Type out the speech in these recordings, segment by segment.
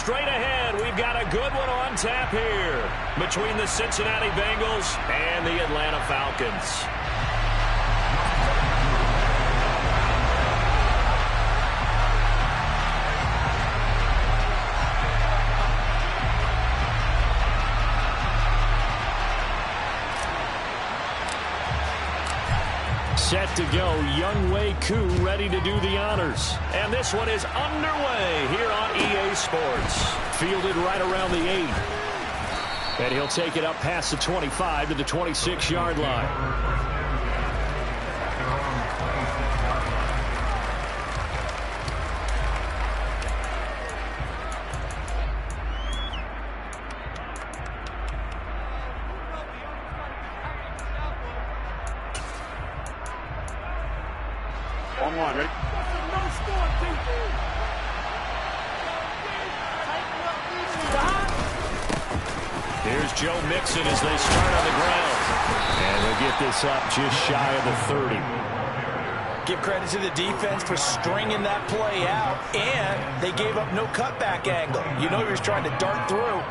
straight ahead. We've got a good one on tap here between the Cincinnati Bengals and the Atlanta Falcons. Set to go, Younghoe Koo ready to do the honors. And this one is underway here on EA Sports. Fielded right around the 8. And he'll take it up past the 25 to the 26-yard line. Here's Joe Mixon as they start on the ground. And they'll get this up just shy of the 30. Give credit to the defense for stringing that play out, and they gave up no cutback angle. You know he was trying to dart through.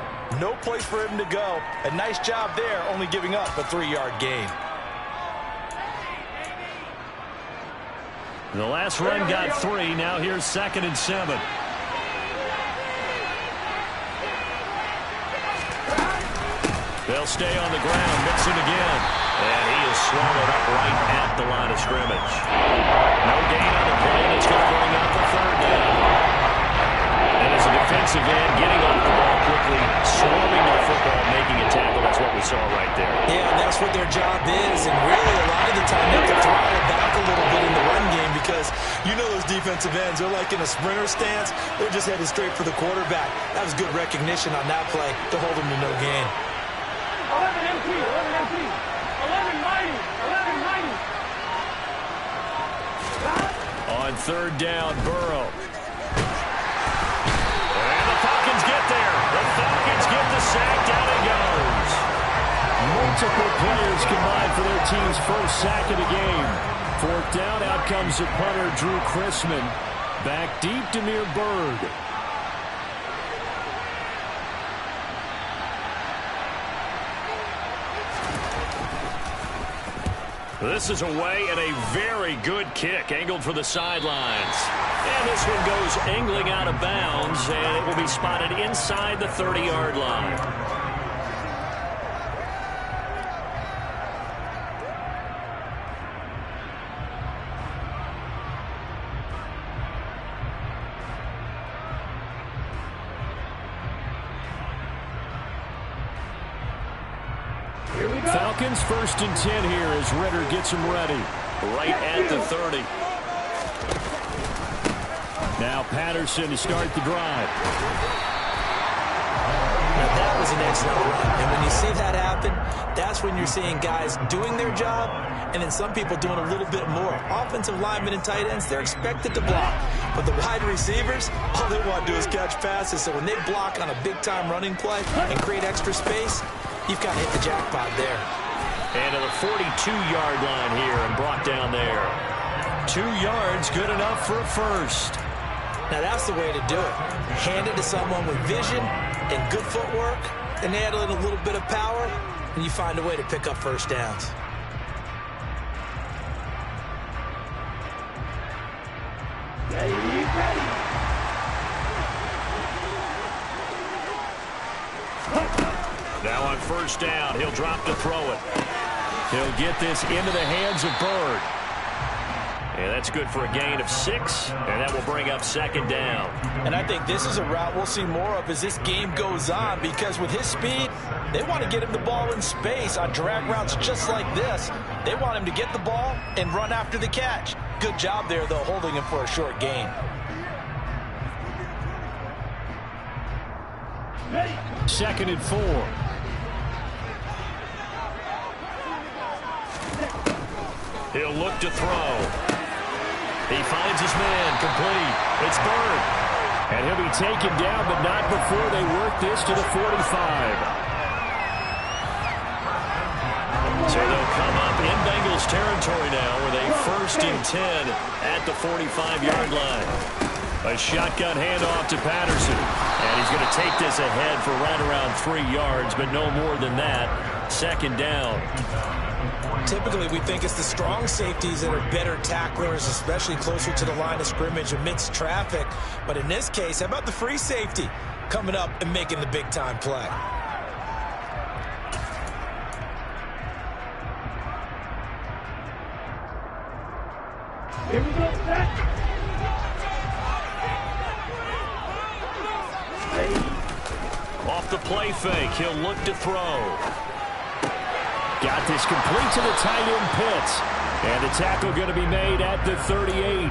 No place for him to go. A nice job there, only giving up a 3-yard gain. The last run got 3. Now here's 2nd and 7. They'll stay on the ground. Mixon again. And he is swallowed up right at the line of scrimmage. No gain on the play. It's going to bring up a 3rd down. And as a defensive end, getting off the ball quickly, swarming to the football, making a tackle. That's what we saw right there. Yeah, that's what their job is. And really, a lot of the time, they have to throttle back a little bit in the run game because you know those defensive ends, they're like in a sprinter stance. They're just headed straight for the quarterback. That was good recognition on that play to hold them to no gain. 11 empty, 11 empty, 11 mighty, 11 mighty. On 3rd down, Burrow. And the Falcons get there. The Falcons get the sack. Down it goes. Multiple players combined for their team's first sack of the game. 4th down, out comes the punter, Drew Chrisman. Back deep, Damiere Byrd. This is away and a very good kick, angled for the sidelines. And this one goes angling out of bounds, and it will be spotted inside the 30-yard line. Falcons 1st and 10 here as Ritter gets them ready. Right at the 30. Now Patterson to start the drive. Now that was an excellent run. And when you see that happen, that's when you're seeing guys doing their job and then some people doing a little bit more. Offensive linemen and tight ends, they're expected to block. But the wide receivers, all they want to do is catch passes. So when they block on a big-time running play and create extra space, you've got to hit the jackpot there. And to the 42-yard line here and brought down there. 2 yards, good enough for a first. Now that's the way to do it. Hand it to someone with vision and good footwork, and add in a little bit of power, and you find a way to pick up first downs. Now on 1st down, he'll drop to throw it. He'll get this into the hands of Byrd. And that's good for a gain of 6, and that will bring up 2nd down. And I think this is a route we'll see more of as this game goes on, because with his speed, they want to get him the ball in space on drag routes just like this. They want him to get the ball and run after the catch. Good job there, though, holding him for a short gain. 2nd and 4. He'll look to throw. He finds his man, complete. It's Byrd. And he'll be taken down, but not before they work this to the 45. So they'll come up in Bengals territory now with a 1st and 10 at the 45-yard line. A shotgun handoff to Patterson. And he's going to take this ahead for right around 3 yards, but no more than that. Second down. Typically, we think it's the strong safeties that are better tacklers, especially closer to the line of scrimmage amidst traffic. But in this case, how about the free safety coming up and making the big-time play? Here we go, set. Off the play fake, he'll look to throw. Got this complete to the tight end Pitts. And the tackle going to be made at the 38.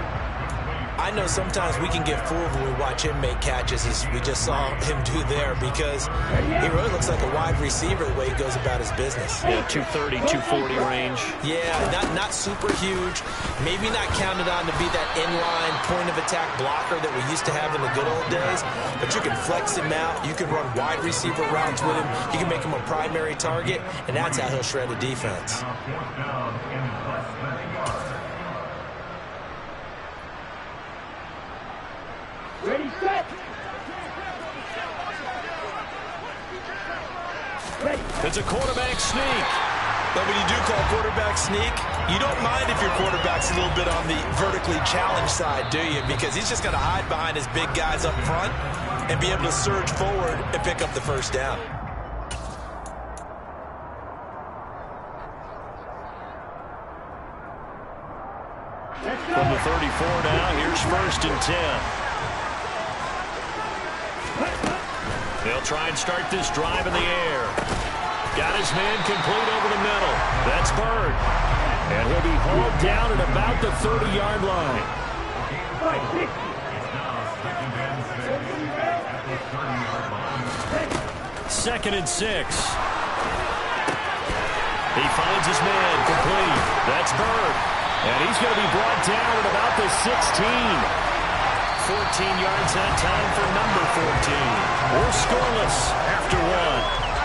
I know sometimes we can get fooled when we watch him make catches, as we just saw him do there, because he really looks like a wide receiver the way he goes about his business. Yeah, 230, 240 range. Yeah, not super huge. Maybe not counted on to be that inline point-of-attack blocker that we used to have in the good old days, but you can flex him out. You can run wide receiver routes with him. You can make him a primary target, and that's how he'll shred a defense. Ready, set. Ready. It's a quarterback sneak. But when you do call quarterback sneak, you don't mind if your quarterback's a little bit on the vertically challenged side, do you? Because he's just going to hide behind his big guys up front and be able to surge forward and pick up the first down. From the 34 now, here's 1st and 10. They'll try and start this drive in the air. Got his man complete over the middle. That's Bird. And he'll be hauled down at about the 30-yard line. 2nd and 6. He finds his man complete. That's Bird. And he's going to be brought down at about the 16. 14 yards that time for number 14. We're scoreless after 1.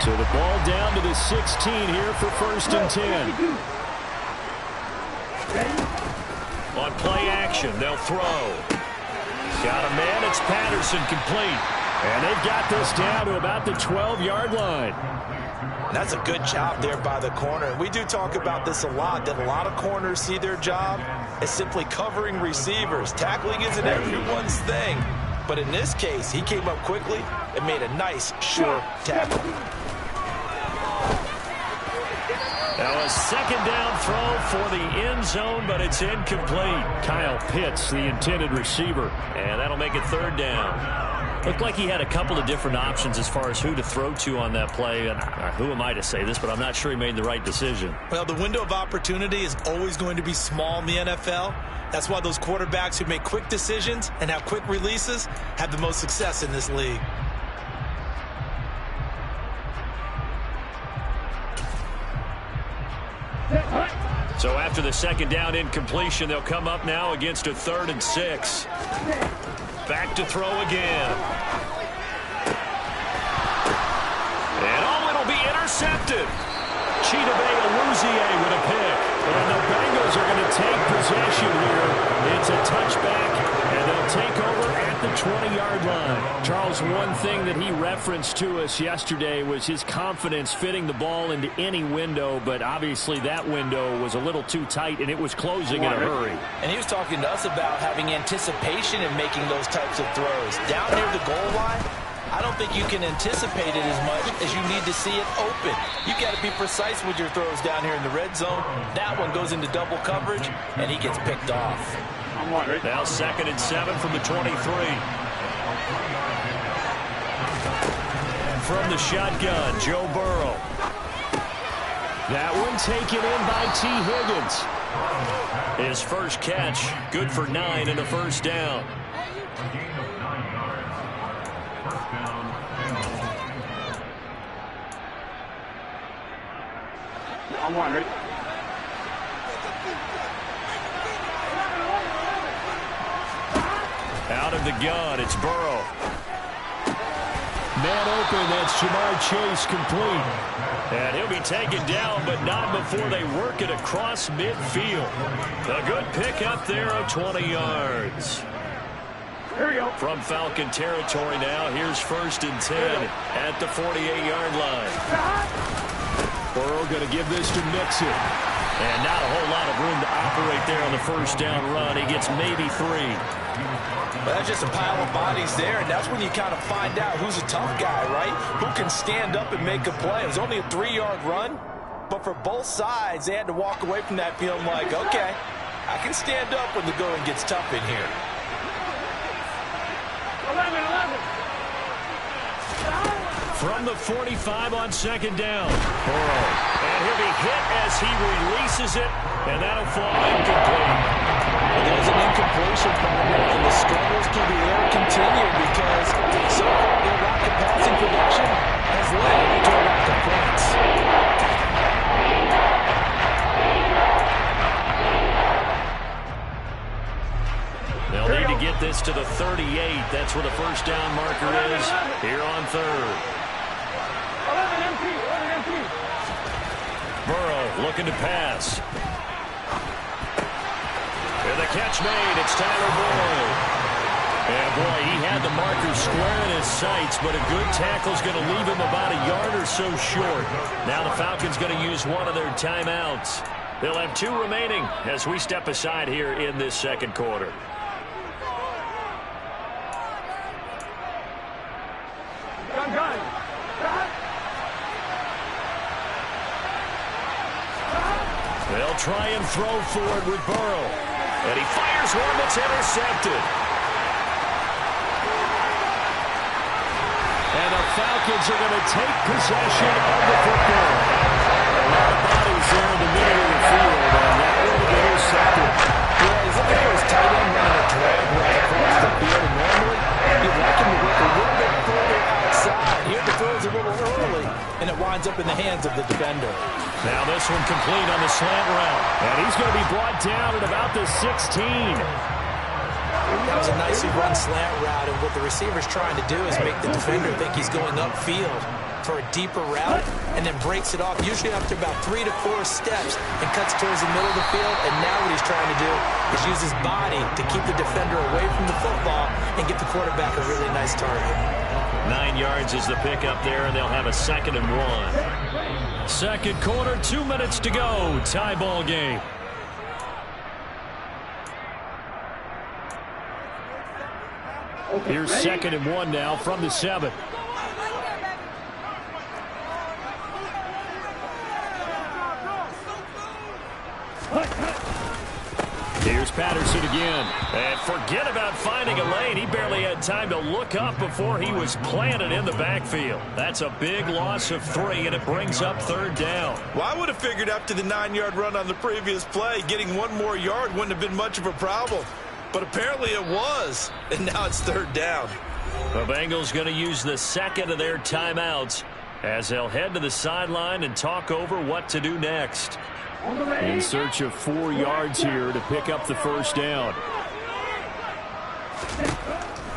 So the ball down to the 16 here for 1st and 10. On play action, they'll throw. Got a man, it's Patterson complete. And they've got this down to about the 12-yard line. That's a good job there by the corner. We do talk about this a lot, that a lot of corners see their job as simply covering receivers. Tackling isn't everyone's thing. But in this case, he came up quickly and made a nice, sure tackle. Now a 2nd down throw for the end zone, but it's incomplete. Kyle Pitts, the intended receiver. And that'll make it 3rd down. Looked like he had a couple of different options as far as who to throw to on that play. And who am I to say this, but I'm not sure he made the right decision. Well, the window of opportunity is always going to be small in the NFL. That's why those quarterbacks who make quick decisions and have quick releases have the most success in this league. So after the 2nd down incompletion, they'll come up now against a 3rd and 6. Back to throw again. And it'll be intercepted. Chidobe with a pick. And the Bengals are going to take possession here. It's a touchback, and they'll take over at the 20-yard line. Charles, one thing that he referenced to us yesterday was his confidence fitting the ball into any window, but obviously that window was a little too tight, and it was closing in a hurry. And he was talking to us about having anticipation in making those types of throws. Down near the goal line, I don't think you can anticipate it as much as you need to see it open. You got to be precise with your throws down here in the red zone. That one goes into double coverage, and he gets picked off. Now 2nd and 7 from the 23. From the shotgun, Joe Burrow. That one taken in by T. Higgins. His first catch, good for 9 and a 1st down. Out of the gun, it's Burrow. Man open, that's Jamar Chase complete. And he'll be taken down, but not before they work it across midfield. A good pickup there of 20 yards. Here we go. From Falcon territory now, here's 1st and 10 at the 48-yard line. Burrow going to give this to Mixon. And not a whole lot of room to operate there on the 1st down run. He gets maybe 3. Well, that's just a pile of bodies there, and that's when you kind of find out who's a tough guy, right? Who can stand up and make a play. It was only a 3-yard run, but for both sides, they had to walk away from that feeling like, okay, I can stand up when the going gets tough in here. 11. From the 45 on 2nd down. Burrow. And he'll be hit as he releases it, and that'll fall incomplete. There's an incompletion problem, and the struggles through the air continue because so far their lack of passing production has led to a lack of points. They'll need to get this to the 38. That's where the 1st down marker is here on 3rd. 11 empty. Burrow looking to pass. And the catch made. It's Tyler Boyd. And boy, he had the marker square in his sights, but a good tackle is going to leave him about a yard or so short. Now the Falcons going to use one of their timeouts. They'll have 2 remaining as we step aside here in this 2nd quarter. Gun. They'll try and throw for it with Burrow. And he fires one that's intercepted. And the Falcons are going to take possession of the football. A lot of bodies there in the middle of the field, and that will be intercepted. Yeah, he's looking for his tight end running a drag right across the field. And normally, you'd like him to work a little bit further outside. Here the throw is a little early, and it winds up in the hands of the defender. Now this one complete on the slant route. And he's going to be brought down at about the 16. That was a nicely run slant route, and what the receiver's trying to do is make the defender think he's going upfield for a deeper route, and then breaks it off, usually after about 3 to 4 steps, and cuts towards the middle of the field. And now what he's trying to do is use his body to keep the defender away from the football and get the quarterback a really nice target. 9 yards is the pickup there, and they'll have a 2nd and 1. 2nd quarter, 2 minutes to go. Tie ball game. Here's 2nd and 1 now from the 7. Here's Patterson again. And forget about finding a lane. He barely had time to look up before he was planted in the backfield. That's a big loss of 3, and it brings up 3rd down. Well, I would have figured after the 9-yard run on the previous play, getting 1 more yard wouldn't have been much of a problem. But apparently it was, and now it's 3rd down. The Bengals going to use the 2nd of their timeouts as they'll head to the sideline and talk over what to do next. In search of 4 yards here to pick up the 1st down.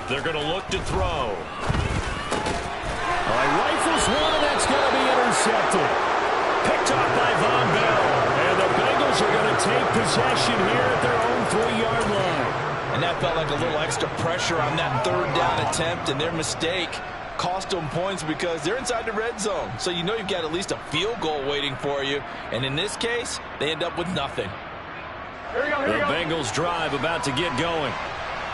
They're going to look to throw. Rifles one, and that's going to be intercepted. Picked off by Von Bell. And the Bengals are going to take possession here at their own 3-yard line. And that felt like a little extra pressure on that 3rd down attempt, and their mistake cost them points because they're inside the red zone. So you know you've got at least a field goal waiting for you. And in this case, they end up with nothing. The Bengals drive about to get going.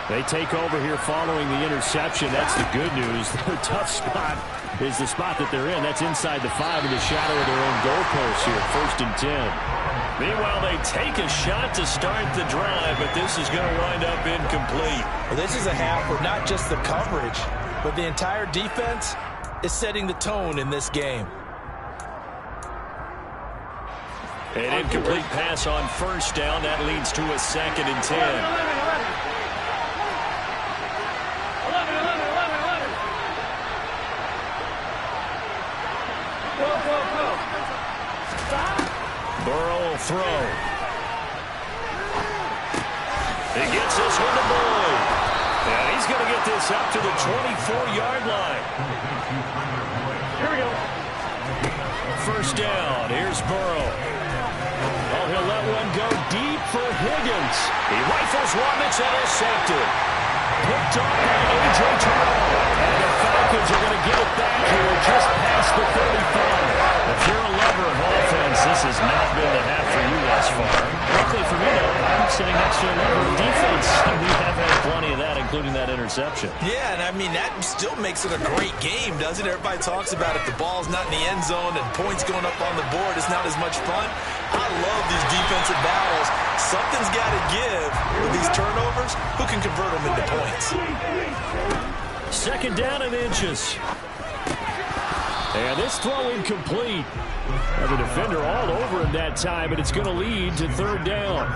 They take over here following the interception. That's the good news. Their tough spot is the spot that they're in. That's inside the 5 in the shadow of their own goalpost here. 1st and 10. Meanwhile, they take a shot to start the drive, but this is going to wind up incomplete. Well, this is a half where not just the coverage, but the entire defense is setting the tone in this game. An incomplete pass on 1st down. That leads to a 2nd and 10. 11. Burrow will throw. this one to Boyd. And he's going to get this up to the 24-yard line. Here we go. First down. Here's Burrow. Oh, he'll let one go deep for Higgins. He rifles one that's intercepted. Picked up by A.J. Terrell. And the Falcons are going to get it back here just past the 35. If you're a lover of offense, this has not been the half for you thus far. Luckily for me, though, I'm sitting next to a lover of defense. We have had plenty of that, including that interception. Yeah, and I mean, that still makes it a great game, doesn't it? Everybody talks about if the ball's not in the end zone and points going up on the board, it's not as much fun. I love these defensive battles. Something's got to give with these turnovers. Who can convert them into points? Second down and inches. And this throw incomplete. And the defender all over him that time, and it's going to lead to third down.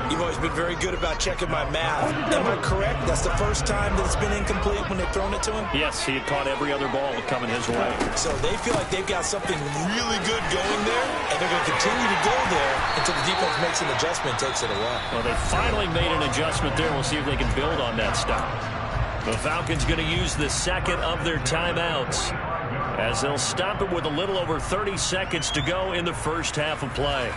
You've always been very good about checking my math. Am I correct? That's the first time that it's been incomplete when they've thrown it to him? Yes, he had caught every other ball coming his way. So they feel like they've got something really good going there, and they're going to continue to go there until the defense makes an adjustment and takes it away. Well, they finally made an adjustment there. We'll see if they can build on that stop. The Falcons going to use the second of their timeouts, as they'll stop it with a little over 30 seconds to go in the first half of play.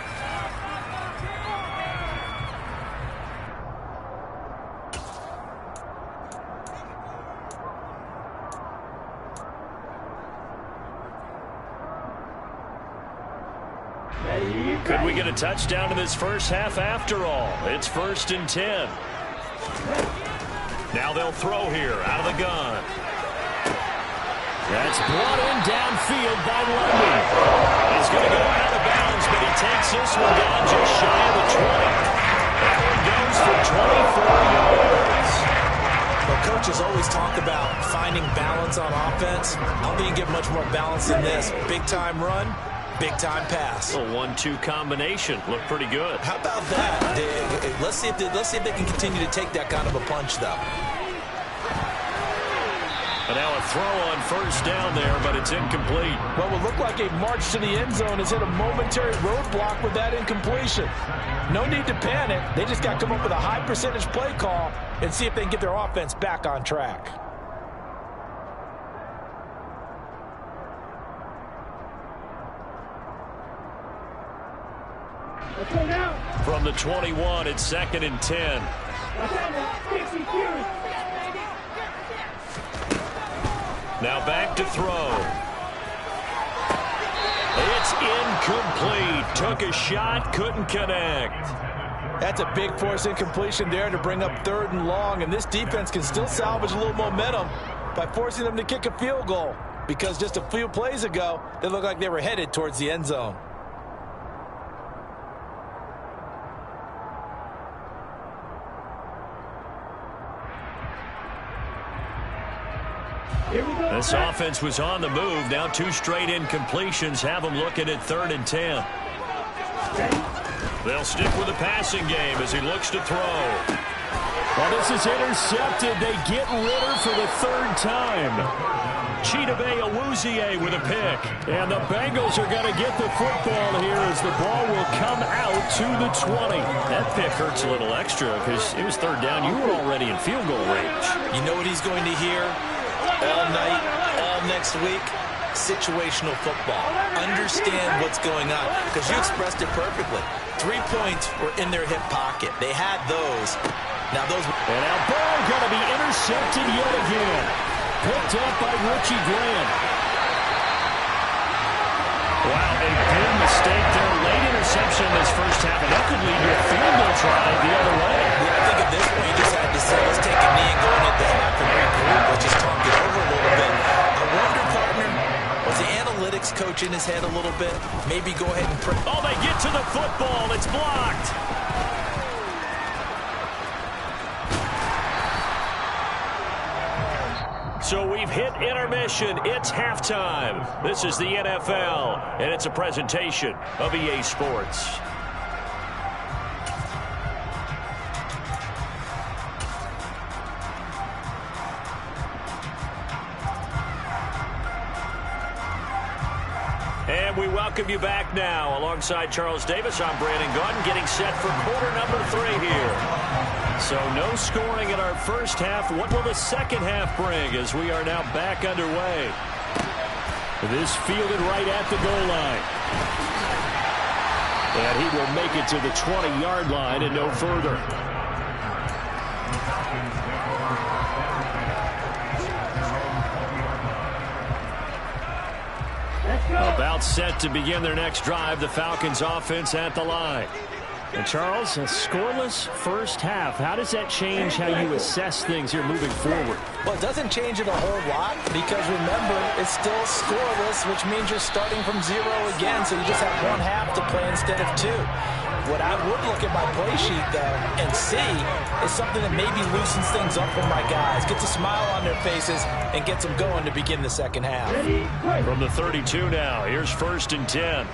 Could we get a touchdown in this first half after all? It's 1st and 10. Now they'll throw here out of the gun. That's brought in downfield by London. He's going to go out of bounds, but he takes this one down just shy of the 20. That one goes for 24 yards. Well, coaches always talk about finding balance on offense. I don't think you get much more balance than this. Big-time run, big-time pass. A 1-2 combination. Looked pretty good. How about that? Let's see if they can continue to take that kind of a punch, though. And now a throw on first down there, but it's incomplete. Well, it looked like a march to the end zone has hit a momentary roadblock with that incompletion. No need to panic. They just got to come up with a high percentage play call and see if they can get their offense back on track. From the 21, it's 2nd and 10. Now back to throw. It's incomplete. Took a shot, couldn't connect. That's a big force incompletion there to bring up 3rd and long, and this defense can still salvage a little momentum by forcing them to kick a field goal, because just a few plays ago, they looked like they were headed towards the end zone. This offense was on the move. Now 2 straight incompletions have them looking at 3rd and 10. They'll stick with the passing game as he looks to throw. Well, this is intercepted. They get Ritter for the 3rd time. Chidobe Awuzie with a pick. And the Bengals are going to get the football here as the ball will come out to the 20. That pick hurts a little extra because it was 3rd down. You were already in field goal range. You know what he's going to hear all night, all next week? Situational football. Understand what's going on, because you expressed it perfectly. 3 points were in their hip pocket. They had those. Now those. And now ball going to be intercepted yet again. Picked up by Richie Grant. Wow, a big mistake there. Late interception in this first half, and that could lead to a field goal try the other way. Yeah, I think at this point you just had to say, let's take a knee and go in at the half and regroup. Let's just talk it over a little bit. I wonder, partner, was the analytics coach in his head a little bit? Maybe go ahead and... Oh, they get to the football. It's blocked. So we've hit intermission. It's halftime. This is the NFL, and it's a presentation of EA Sports. And we welcome you back now. Alongside Charles Davis, I'm Brandon Gordon, getting set for quarter number 3 here. So no scoring in our first half. What will the second half bring as we are now back underway? This fielded right at the goal line. And he will make it to the 20-yard line and no further. About set to begin their next drive, the Falcons offense at the line. And Charles, a scoreless first half. How does that change how you assess things here moving forward? Well, it doesn't change it a whole lot because, remember, it's still scoreless, which means you're starting from 0 again, so you just have one half to play instead of 2. What I would look at my play sheet, though, and see is something that maybe loosens things up for my guys, gets a smile on their faces, and gets them going to begin the second half. From the 32 now, here's 1st and 10.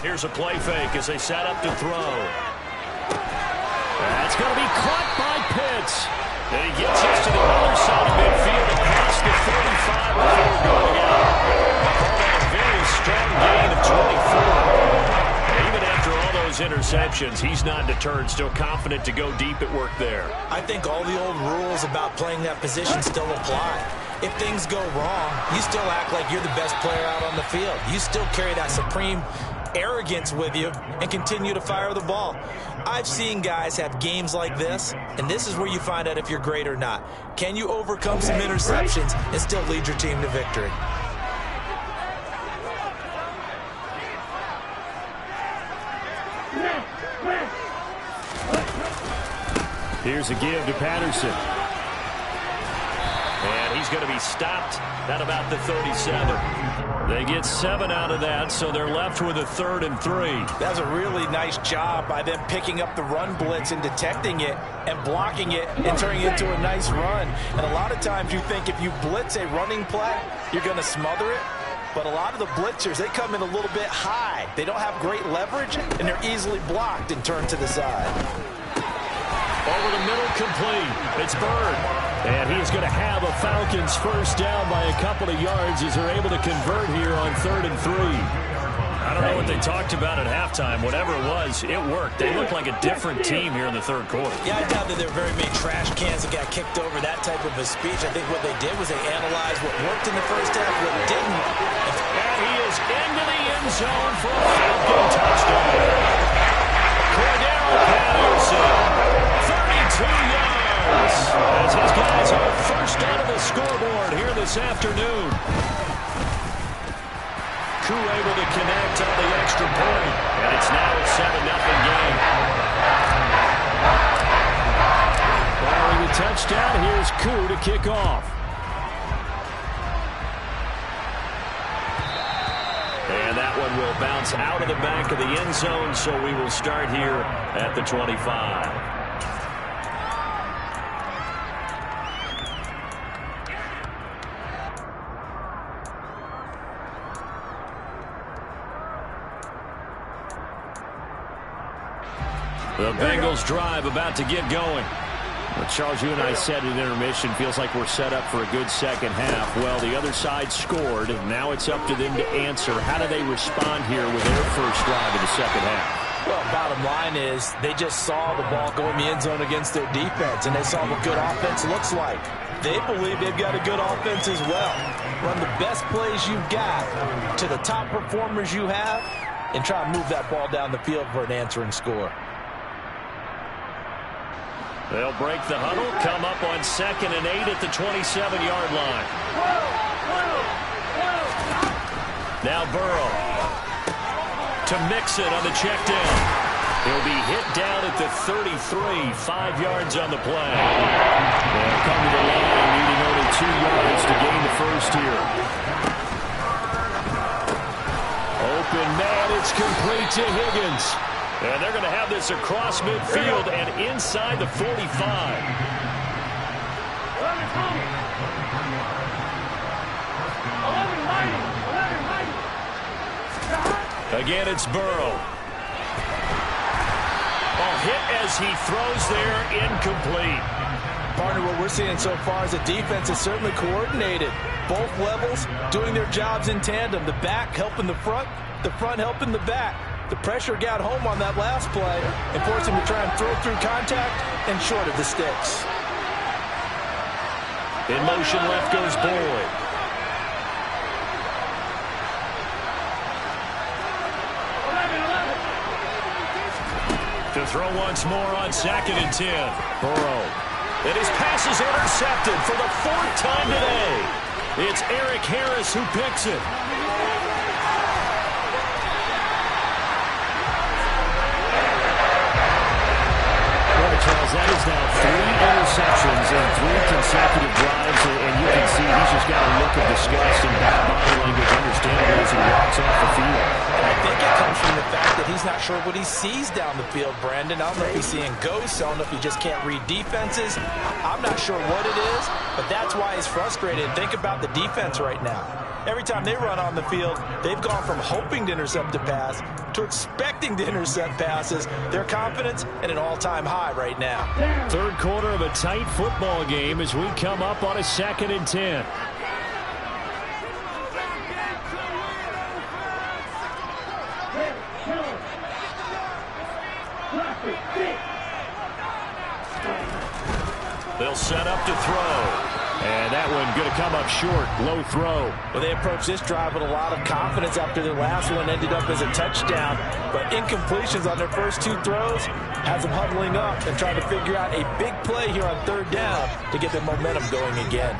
Here's a play fake as they set up to throw. That's going to be caught by Pitts. And he gets us to the other side of midfield across the 35 before going out. A very strong gain of 24. Even after all those interceptions, he's not deterred, still confident to go deep at work there. I think all the old rules about playing that position still apply. If things go wrong, you still act like you're the best player out on the field. You still carry that supreme arrogance with you and continue to fire the ball. I've seen guys have games like this, and this is where you find out if you're great or not. Can you overcome some interceptions and still lead your team to victory? Here's a give to Patterson. And he's going to be stopped at about the 37. They get 7 out of that, so they're left with a 3rd and 3. That's a really nice job by them picking up the run blitz and detecting it and blocking it and turning it into a nice run. And a lot of times you think if you blitz a running play, you're going to smother it. But a lot of the blitzers, they come in a little bit high. They don't have great leverage, and they're easily blocked and turned to the side. Over the middle, complete. It's Bird. And he is going to have a Falcons first down by a couple of yards as they're able to convert here on 3rd and 3. I don't know what they talked about at halftime. Whatever it was, it worked. They look like a different team here in the 3rd quarter. Yeah, I doubt that there were very many trash cans that got kicked over, that type of a speech. I think what they did was they analyzed what worked in the first half, what didn't. And he is into the end zone for a Falcon touchdown. Cordero Patterson, 32 yards. As his guys are first out of the scoreboard here this afternoon. Koo able to connect on the extra point. And it's now a 7-0 game. Following the touchdown, here's Koo to kick off. And that one will bounce out of the back of the end zone, so we will start here at the 25. The Bengals drive about to get going. Well, Charles, you and I said at intermission, feels like we're set up for a good second half. Well, the other side scored. Now it's up to them to answer. How do they respond here with their first drive of the second half? Well, bottom line is they just saw the ball go in the end zone against their defense, and they saw what good offense looks like. They believe they've got a good offense as well. Run the best plays you've got to the top performers you have and try and move that ball down the field for an answering score. They'll break the huddle, come up on 2nd and 8 at the 27-yard line. Now Burrow to Mixon on the check down. He'll be hit down at the 33, 5 yards on the play. They'll come to the line, needing only 2 yards to gain the first here. Open man, it's complete to Higgins. And they're going to have this across midfield and inside the 45. Again, it's Burrow. Ball hit as he throws there, incomplete. Partner, what we're seeing so far is the defense is certainly coordinated. Both levels doing their jobs in tandem. The back helping the front helping the back. The pressure got home on that last play and forced him to try and throw through contact and short of the sticks. In motion, left goes Boyd. To throw once more on 2nd and 10. Burrow. And his pass is intercepted for the 4th time today. It's Eric Harris who picks it. Charles, that is now 3 interceptions in 3 consecutive drives, and you can see he's just got a look of disgust and bad body language, understandable, as he walks off the field. And I think it comes from the fact that he's not sure what he sees down the field, Brandon. I don't know if he's seeing ghosts. I don't know if he just can't read defenses. I'm not sure what it is, but that's why he's frustrated. Think about the defense right now. Every time they run on the field, they've gone from hoping to intercept a pass to expecting to intercept passes. Their confidence at an all-time high right now. 3rd quarter of a tight football game as we come up on a 2nd and 10. They'll set up to throw. And that one going to come up short. Low throw. Well, they approached this drive with a lot of confidence after their last one ended up as a touchdown. But incompletions on their first 2 throws has them huddling up and trying to figure out a big play here on 3rd down to get their momentum going again.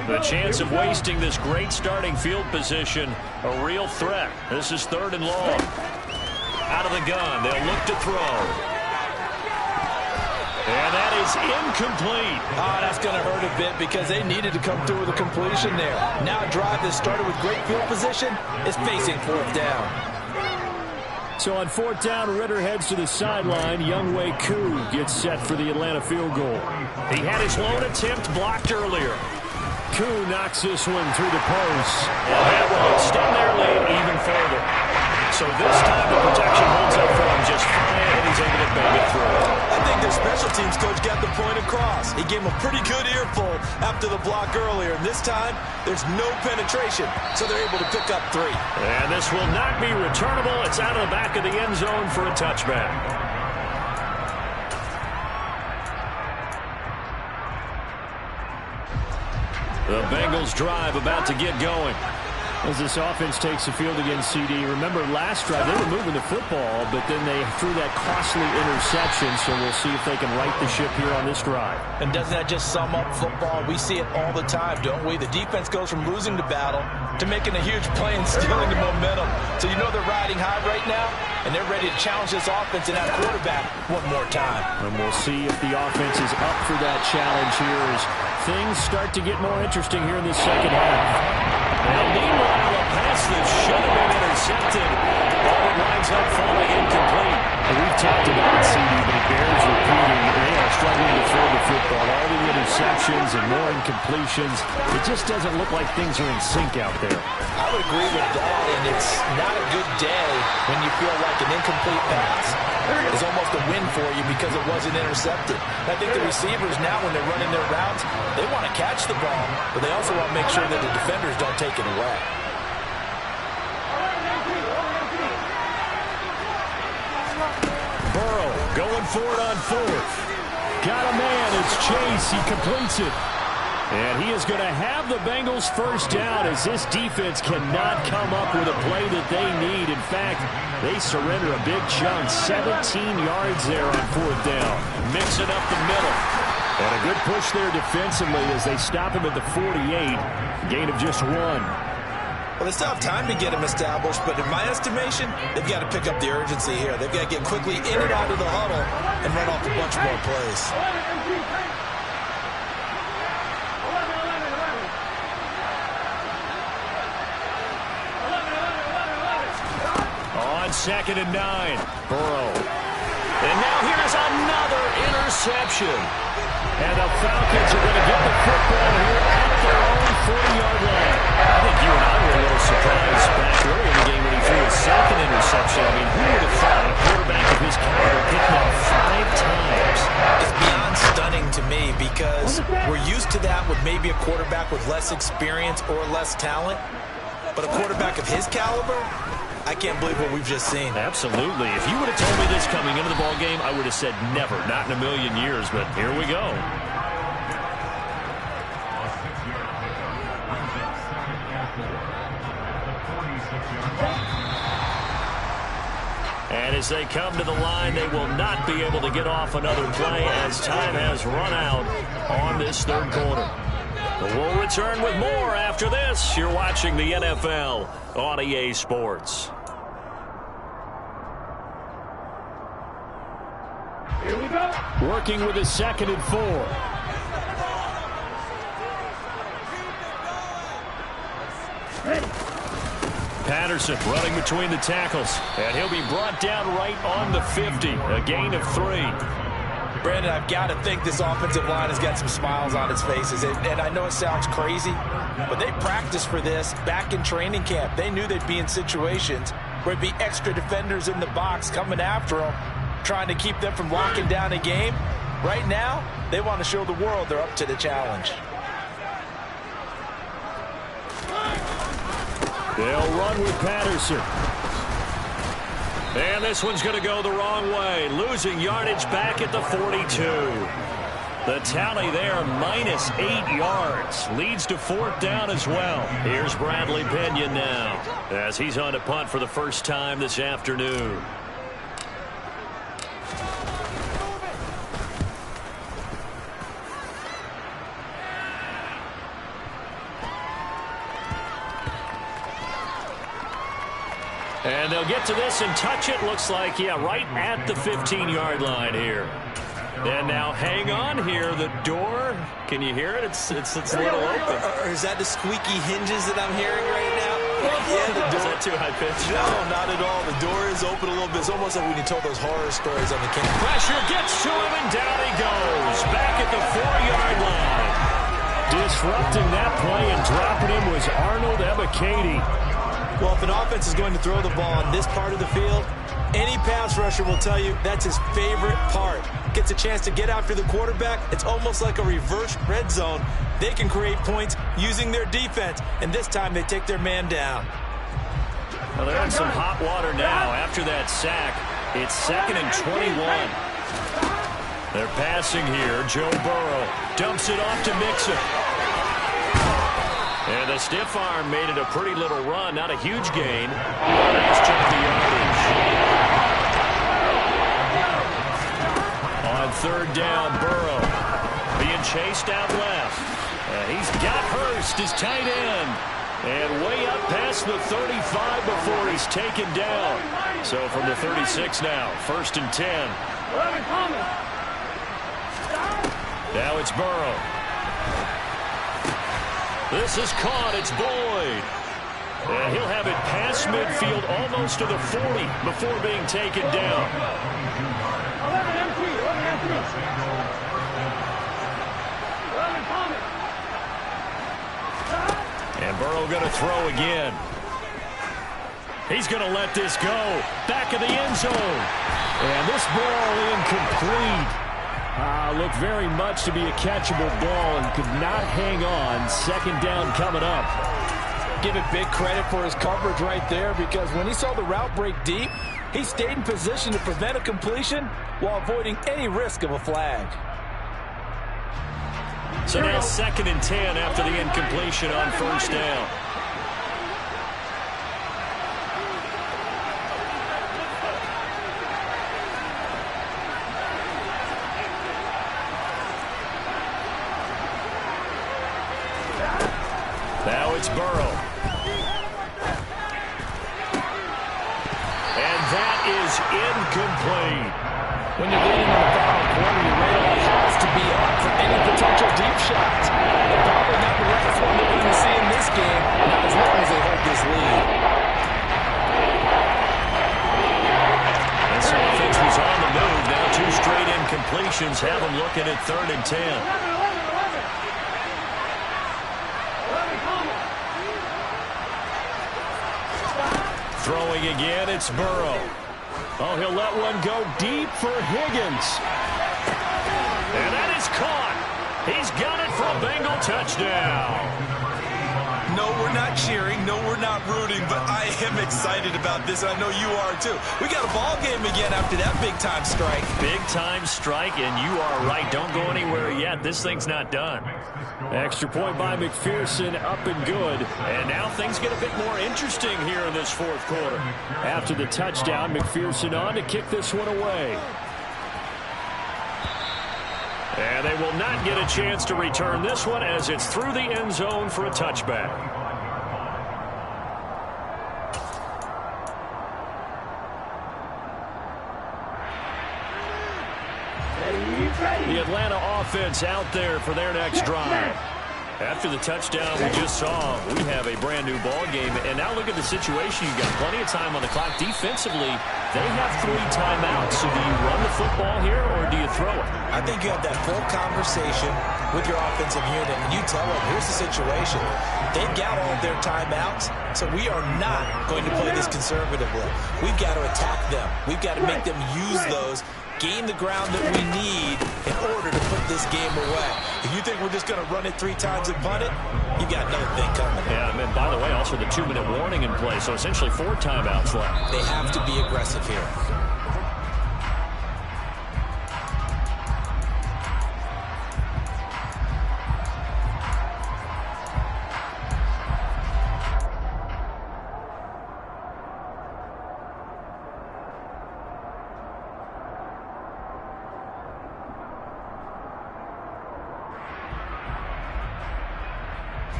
The chance of wasting this great starting field position, a real threat. This is 3rd and long. Out of the gun, they'll look to throw. And that is incomplete. Oh, that's going to hurt a bit because they needed to come through with a completion there. Now a drive that started with great field position is facing 4th down. So on 4th down, Ritter heads to the sideline. Younghoe Koo gets set for the Atlanta field goal. He had his lone attempt blocked earlier. Koo knocks this one through the post. Well, that will extend their lead even further. So this time the protection holds up for him just fine, and he's able to bang it through. I think their special teams coach got the point across. He gave him a pretty good earful after the block earlier. And this time, there's no penetration, so they're able to pick up 3. And this will not be returnable. It's out of the back of the end zone for a touchback. The Bengals drive about to get going. As this offense takes the field against CD. Remember last drive they were moving the football, but then they threw that costly interception, so we'll see if they can right the ship here on this drive. And doesn't that just sum up football? We see it all the time, don't we? The defense goes from losing the battle to making a huge play and stealing the momentum. So you know they're riding high right now, and they're ready to challenge this offense and that quarterback one more time. And we'll see if the offense is up for that challenge here as things start to get more interesting here in the 2nd half. Now, meanwhile, a pass that should have been intercepted. Ball winds up falling incomplete. And we've talked about it, CD, but it bears repeating. They are struggling to throw the football. All the interceptions and more incompletions. It just doesn't look like things are in sync out there. I would agree with that, and it's not a good day when you feel like an incomplete pass is almost a win for you because it wasn't intercepted. I think the receivers now, when they're running their routes, they want to catch the ball, but they also want to make sure that the defenders don't take it away. Burrow going for it on 4th. Got a man. It's Chase. He completes it. And he is going to have the Bengals 1st down as this defense cannot come up with a play that they need. In fact, they surrender a big chunk. 17 yards there on 4th down. Mixing up the middle. And a good push there defensively as they stop him at the 48. Gain of just 1. Well, they still have time to get him established, but in my estimation, they've got to pick up the urgency here. They've got to get quickly in and out of the huddle and run off a bunch more plays. On 2nd and 9. Burrow. And now here's another interception. And the Falcons are going to get the football here at their own 40-yard line. I think you and I were a little surprised back early in the game when he threw his 2nd interception. I mean, who would have thought a quarterback of his caliber picking up 5 times. It's beyond stunning to me because we're used to that with maybe a quarterback with less experience or less talent. But a quarterback of his caliber, I can't believe what we've just seen. Absolutely. If you would have told me this coming into the ball game, I would have said never, not in a million years. But here we go. And as they come to the line, they will not be able to get off another play as time has run out on this third quarter. But we'll return with more after this. You're watching the NFL on EA Sports. Here we go. Working with a 2nd and 4. Patterson running between the tackles. And he'll be brought down right on the 50. A gain of 3. Brandon, I've got to think this offensive line has got some smiles on its faces. And I know it sounds crazy, but they practiced for this back in training camp. They knew they'd be in situations where there'd be extra defenders in the box coming after them, trying to keep them from locking down a game. Right now, they want to show the world they're up to the challenge. They'll run with Patterson. And this one's going to go the wrong way. Losing yardage back at the 42. The tally there, minus 8 yards. Leads to 4th down as well. Here's Bradley Pinion now as he's on to punt for the first time this afternoon. And they'll get to this and touch it. Looks like, yeah, right at the 15-yard line here. And now hang on here. The door, can you hear it? It's a little open. Or is that the squeaky hinges that I'm hearing right now? Yeah, the door. Is that too high pitched? No, not at all. The door is open a little bit. It's almost like when you told those horror stories on the camera. Pressure gets to him, and down he goes. Back at the 4-yard line. Disrupting that play and dropping him was Arnold Ebiketie. Well, if an offense is going to throw the ball on this part of the field, any pass rusher will tell you that's his favorite part. Gets a chance to get after the quarterback. It's almost like a reverse red zone. They can create points using their defense, and this time they take their man down. Well, they're in some hot water now after that sack. It's 2nd and 21. They're passing here. Joe Burrow dumps it off to Mixon. And the stiff arm made it a pretty little run. Not a huge gain. Nice chunk of yardage. On 3rd down, Burrow being chased out left. He's got Hurst, his tight end. And way up past the 35 before he's taken down. So from the 36 now, 1st and 10. Now it's Burrow. This is caught. It's Boyd. And he'll have it past midfield almost to the 40 before being taken down. 11 empty. And Burrow going to throw again. He's going to let this go. Back of the end zone. And this ball incomplete. Looked very much to be a catchable ball and could not hang on. 2nd down coming up. Give it big credit for his coverage right there, because when he saw the route break deep, he stayed in position to prevent a completion while avoiding any risk of a flag. So now 2nd and 10 after the incompletion on 1st down. Now it's Burrow. And that is incomplete. When you're leading in the final quarter, your radar has to be up for any potential deep shots. And probably not the last one that we're going to see in this game, not as long as they hold this lead. This offense was on the move. Now 2 straight incompletions have them looking at 3rd and 10. Throwing again, it's Burrow. Oh, he'll let one go deep for Higgins. And that is caught. He's got it for a Bengal touchdown. No, we're not cheering. No, we're not rooting, but I am excited about this. I know you are, too. We got a ball game again after that big-time strike. Big-time strike, and you are right. Don't go anywhere yet. This thing's not done. Extra point by McPherson, up and good. And now things get a bit more interesting here in this fourth quarter. After the touchdown, McPherson on to kick this one away. And they will not get a chance to return this one as it's through the end zone for a touchback. The Atlanta offense out there for their next drive. After the touchdown we just saw, we have a brand new ball game. And now look at the situation. You've got plenty of time on the clock. Defensively, they have 3 timeouts. So do you run the football here or do you throw it? I think you have that full conversation with your offensive unit, and you tell them, here's the situation. They've got all their timeouts, so we are not going to play this conservatively. We've got to attack them. We've got to make them use those, gain the ground that we need in order to put this game away. If you think we're just going to run it 3 times and punt it, you got another thing coming. Yeah, and by the way, also the 2-minute warning in play, so essentially 4 timeouts left. They have to be aggressive here.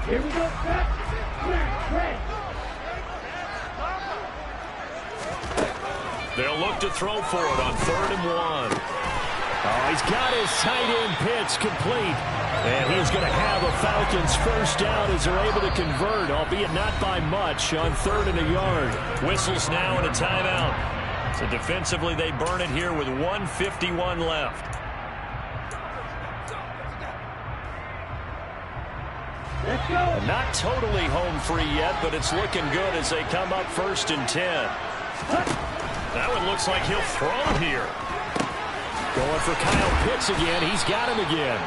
Here we go. They'll look to throw for it on 3rd and 1. Oh, he's got his tight end pitch complete. And he's going to have a Falcons first down as they're able to convert, albeit not by much, on 3rd and a yard. Whistles now and a timeout. So defensively they burn it here with 1:51 left. Let's go. Not totally home free yet, but it's looking good as they come up 1st and 10. That one looks like he'll throw here. Going for Kyle Pitts again. He's got him again.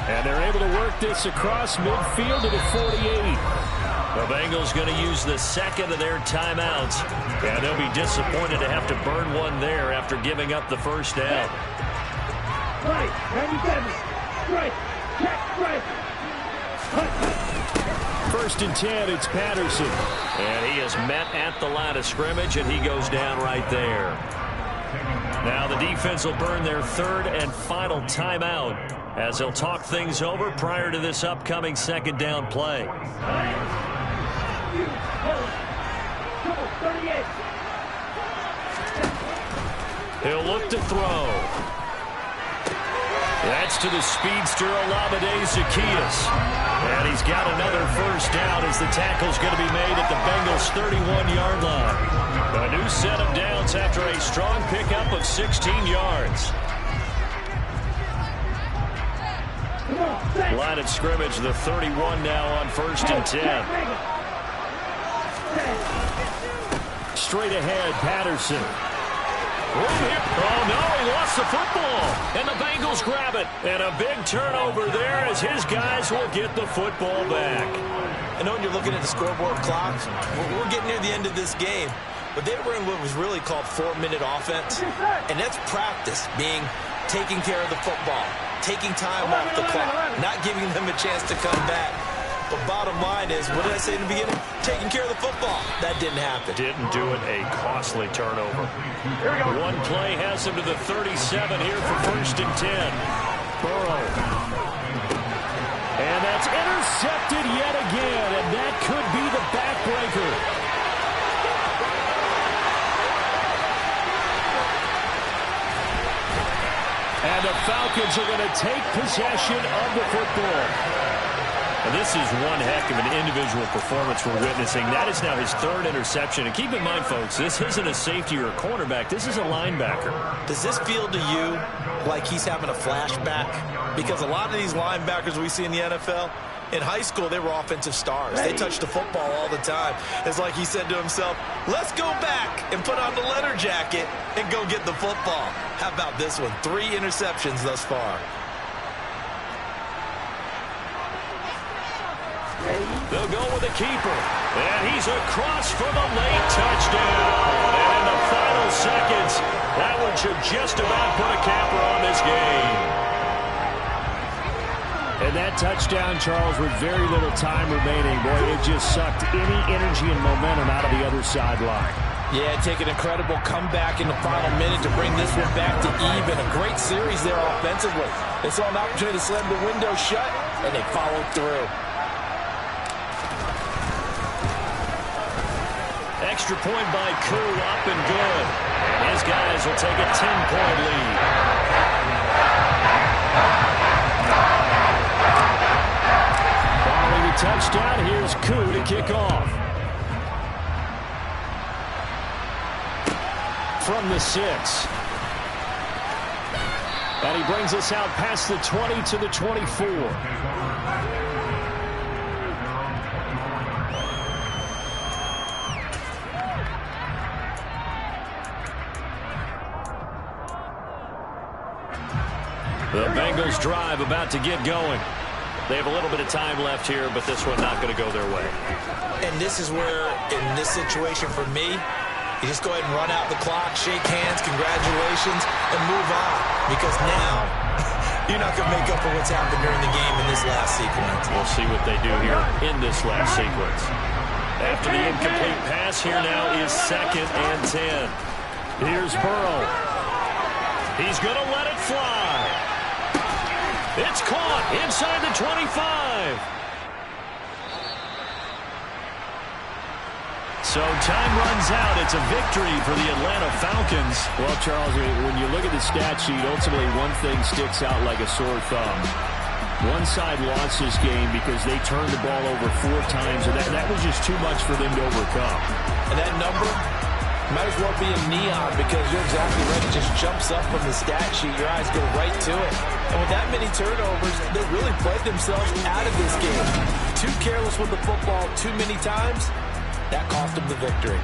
And they're able to work this across midfield to the 48. The Bengals going to use the 2nd of their timeouts. And they'll be disappointed to have to burn one there after giving up the first down. Right, 97. Strike. Check, strike. 1st and 10, it's Patterson. And he is met at the line of scrimmage, and he goes down right there. Now the defense will burn their 3rd and final timeout as they'll talk things over prior to this upcoming 2nd down play. 38. He'll look to throw. That's to the speedster, Olamide Zaccheaus. And he's got another first down as the tackle's going to be made at the Bengals' 31-yard line. A new set of downs after a strong pickup of 16 yards. Line of scrimmage, the 31 now on 1st and 10. Straight ahead, Patterson. Oh, no, he lost the football. And the Bengals grab it. And a big turnover there as his guys will get the football back. I know when you're looking at the scoreboard clock, we're getting near the end of this game. But they were in what was really called 4-minute offense. And that's practice, being taking care of the football, taking time off the clock, not giving them a chance to come back. But bottom line is, what did I say in the beginning? Taking care of the football. That didn't happen. Didn't do it. A costly turnover. One play has him to the 37 here for 1st and 10. Burrow. And that's intercepted yet again, and that could be the backbreaker. And the Falcons are going to take possession of the football. And this is one heck of an individual performance we're witnessing. That is now his 3rd interception. And keep in mind, folks, this isn't a safety or a cornerback. This is a linebacker. Does this feel to you like he's having a flashback? Because a lot of these linebackers we see in the NFL, In high school, they were offensive stars. They touched the football all the time. It's like he said to himself, let's go back and put on the leather jacket and go get the football. How about this one? 3 interceptions thus far. They'll go with the keeper. And he's across for the late touchdown. And in the final seconds, that one should just about put a capper on this game. And that touchdown, Charles, with very little time remaining, boy, it just sucked any energy and momentum out of the other sideline. Yeah, take an incredible comeback in the final minute to bring this one back to even. A great series there offensively. They saw an opportunity to slam the window shut, and they followed through. Extra point by Koo, up and good. And his guys will take a 10-point lead. Following the touchdown, here's Koo to kick off. From the 6. And he brings us out past the 20 to the 24. The Bengals drive about to get going. They have a little bit of time left here, but this one not going to go their way. And this is where, in this situation for me, you just go ahead and run out the clock, shake hands, congratulations, and move on. Because now, you're not going to make up for what's happened during the game in this last sequence. We'll see what they do here in this last sequence. After the incomplete pass, here now is 2nd and 10. Here's Burrow. He's going to let it fly. It's caught inside the 25. So time runs out. It's a victory for the Atlanta Falcons. Well, Charles, when you look at the stat sheet, ultimately one thing sticks out like a sore thumb. One side lost this game because they turned the ball over 4 times, and that was just too much for them to overcome. And that number might as well be a neon because you're exactly right. It just jumps up from the stat sheet. Your eyes go right to it. And with that many turnovers, they really played themselves out of this game. Too careless with the football too many times. That cost them the victory.